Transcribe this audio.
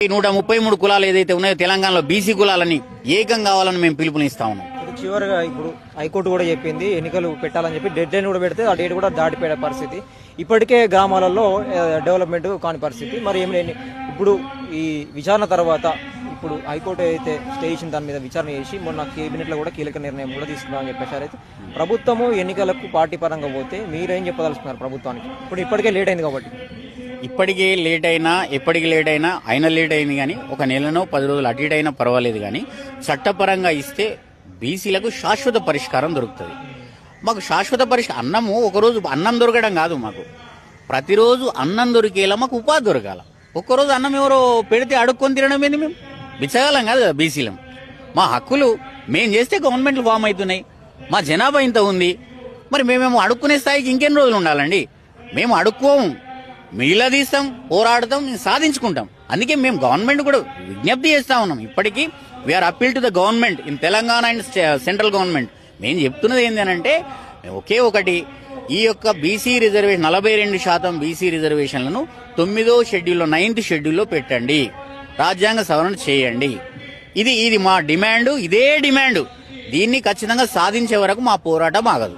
ఈ 133 కులాలు ఏదైతే ఉన్నాయో తెలంగాణలో బీసీ కులాలని ఏకం కావాలని మేము పిలుపునిస్తా ఉన్నాం. చివరిగా ఇప్పుడు హైకోర్టు కూడా చెప్పింది ఎన్నికలు పెట్టాలని చెప్పి డెడ్ లైన్ కూడా పెడితే ఆ డేట్ కూడా దాటిపోయే పరిస్థితి. ఇప్పటికే గ్రామాలలో డెవలప్మెంట్ కాని పరిస్థితి. మరి ఏమి లేని ఇప్పుడు ఈ విచారణ తర్వాత ఇప్పుడు హైకోర్టు అయితే స్టే ఇచ్చిన దాని మీద విచారణ చేసి మొన్న కేబినెట్లో కూడా కీలక నిర్ణయం కూడా తీసుకున్నామని చెప్పేసారు. అయితే ప్రభుత్వము ఎన్నికలకు పార్టీ పరంగా పోతే మీరేం చెప్పదలుచుకున్నారు ప్రభుత్వానికి? ఇప్పుడు ఇప్పటికే లేట్ అయింది కాబట్టి. ఇప్పటికే లేట్ అయినా ఎప్పటికి లేట్ అయినా అయినా లేట్ అయింది కానీ ఒక నెలనో 10 రోజులు అటు ఇటు అయినా పర్వాలేదు కానీ చట్టపరంగా ఇస్తే బీసీలకు శాశ్వత పరిష్కారం దొరుకుతుంది. మాకు శాశ్వత పరిష్కారం అన్నము ఒకరోజు అన్నం దొరకడం కాదు, మాకు ప్రతిరోజు అన్నం దొరికేలా మాకు ఉపాధి దొరకాల. ఒక్కరోజు అన్నం ఎవరో పెడితే అడుక్కొని తినడం ఏంది? మేము బిచ్చగాలం కాదు కదా బీసీలం. మా హక్కులు మేము చేస్తే గవర్నమెంట్లు ఫామ్ అవుతున్నాయి. మా జనాభా ఇంత ఉంది, మరి మేమేమో అడుక్కునే స్థాయికి ఇంకెన్ని రోజులు ఉండాలండి? మేము అడుక్కోము, మీలా తీస్తాం, పోరాడతాం, సాధించుకుంటాం. అందుకే మేము గవర్నమెంట్ కూడా విజ్ఞప్తి చేస్తా ఉన్నాం. ఇప్పటికీ we are appeal to the government in Telangana and central government. మేము చెప్తున్నది ఏంటంటే ఒకే ఒకటి, ఈ యొక్క బీసీ రిజర్వేషన్ 42% బీసీ రిజర్వేషన్లను 9వ షెడ్యూల్లో 9th షెడ్యూల్లో పెట్టండి, రాజ్యాంగ సవరణ చేయండి. ఇది మా డిమాండ్, ఇదే డిమాండ్. దీన్ని ఖచ్చితంగా సాధించే వరకు మా పోరాటం ఆగదు.